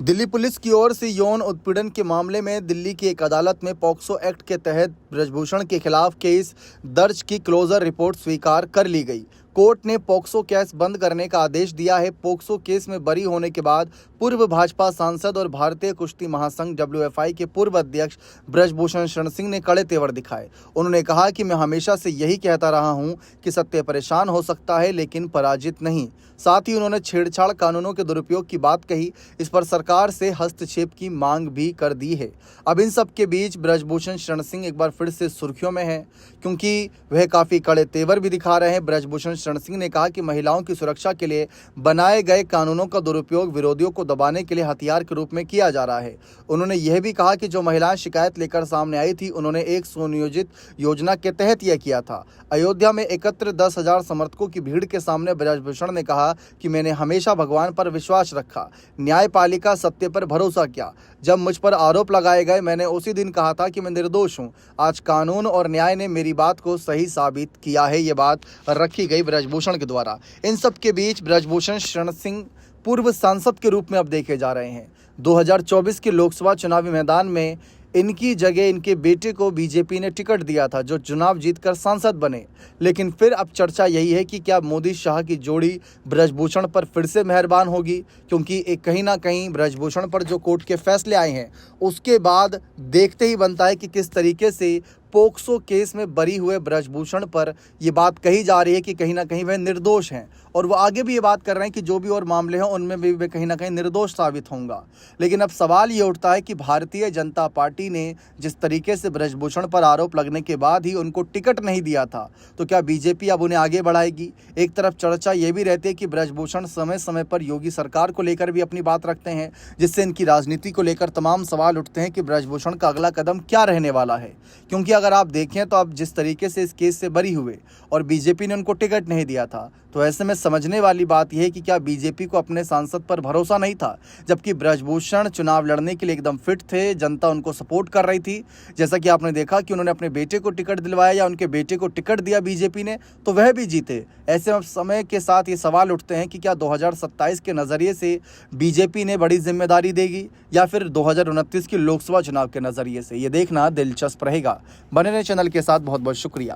Delhi police की ओर से यौन उत्पीड़न के मामले में दिल्ली की एक अदालत में पॉक्सो एक्ट के तहत ब्रजभूषण के खिलाफ केस दर्ज की क्लोजर रिपोर्ट स्वीकार कर ली गई। कोर्ट ने पॉक्सो केस बंद करने का आदेश दिया है। पॉक्सो केस में बरी होने के बाद पूर्व भाजपा सांसद और भारतीय कुश्ती महासंघ WFI के पूर्व अध्यक्ष ब्रजभूषण शरण सिंह ने कड़े तेवर दिखाए। उन्होंने कहा कि मैं हमेशा से यही कहता रहा हूं कि सत्य परेशान हो सकता है लेकिन पराजित नहीं। साथ ही उन्होंने छेड़छाड़ कानूनों के दुरुपयोग की बात कही। इस पर सरकार से हस्तक्षेप की मांग भी कर दी है। अब इन सब के बीच ब्रजभूषण शरण सिंह एक बार फिर से सुर्खियों में हैं, क्योंकि वह काफ़ी कड़े तेवर भी दिखा रहे हैं। ब्रजभूषण शरण सिंह ने कहा कि महिलाओं की सुरक्षा के लिए बनाए गए कानूनों का दुरुपयोग विरोधियों को दबाने के लिए हथियार के रूप में किया जा रहा है। उन्होंने यह भी कहा कि जो महिलाएं शिकायत लेकर सामने आई थी, उन्होंने एक सुनियोजित योजना के तहत यह किया था। अयोध्या में एकत्र 10,000 समर्थकों की भीड़ के सामने ब्रजभूषण ने कहा कि मैंने हमेशा भगवान पर विश्वास रखा, न्यायपालिका सत्य पर भरोसा किया। जब मुझ पर आरोप लगाए गए, मैंने उसी दिन कहा था कि मैं निर्दोष हूं। आज कानून और न्याय ने मेरी बात को सही साबित किया है। ये बात रखी गई ब्रजभूषण के द्वारा। इन सब के बीच ब्रजभूषण शरण सिंह पूर्व सांसद के रूप में अब देखे जा रहे हैं। 2024 के लोकसभा चुनावी मैदान में इनकी जगह इनके बेटे को बीजेपी ने टिकट दिया था, जो चुनाव जीतकर सांसद बने। लेकिन फिर अब चर्चा यही है कि क्या मोदी शाह की जोड़ी ब्रजभूषण पर फिर से मेहरबान होगी, क्योंकि एक कहीं ना कहीं ब्रजभूषण पर जो कोर्ट के फैसले आए हैं उसके बाद देखते ही बनता है कि किस तरीके से पोक्सो केस में बरी हुए ब्रजभूषण पर यह बात कही जा रही है कि कहीं ना कहीं वह निर्दोष हैं, और वो आगे भी ये बात कर रहे हैं कि जो भी और मामले हैं उनमें भी वे कहीं ना कहीं निर्दोष साबित होंगे। लेकिन अब सवाल ये उठता है कि भारतीय जनता पार्टी ने जिस तरीके से ब्रजभूषण पर आरोप लगने के बाद ही उनको टिकट नहीं दिया था, तो क्या बीजेपी अब उन्हें आगे बढ़ाएगी? एक तरफ चर्चा ये भी रहती है कि ब्रजभूषण समय समय पर योगी सरकार को लेकर भी अपनी बात रखते हैं, जिससे इनकी राजनीति को लेकर तमाम सवाल उठते हैं कि ब्रजभूषण का अगला कदम क्या रहने वाला है। क्योंकि अगर आप देखें तो अब जिस तरीके से इस केस से बरी हुए और बीजेपी ने उनको टिकट नहीं दिया था, तो ऐसे में समझने वाली बात यह है कि क्या बीजेपी को अपने सांसद पर भरोसा नहीं था, जबकि ब्रजभूषण चुनाव लड़ने के लिए एकदम फिट थे, जनता उनको सपोर्ट कर रही थी। जैसा कि आपने देखा कि उन्होंने अपने बेटे को टिकट दिलवाया या उनके बेटे को टिकट दिया बीजेपी ने, तो वह भी जीते। ऐसे में समय के साथ ये सवाल उठते हैं कि क्या 2027 के नज़रिए से बीजेपी ने बड़ी जिम्मेदारी देगी या फिर 2029 की लोकसभा चुनाव के नज़रिए से? ये देखना दिलचस्प रहेगा। बने रहे चैनल के साथ। बहुत बहुत शुक्रिया।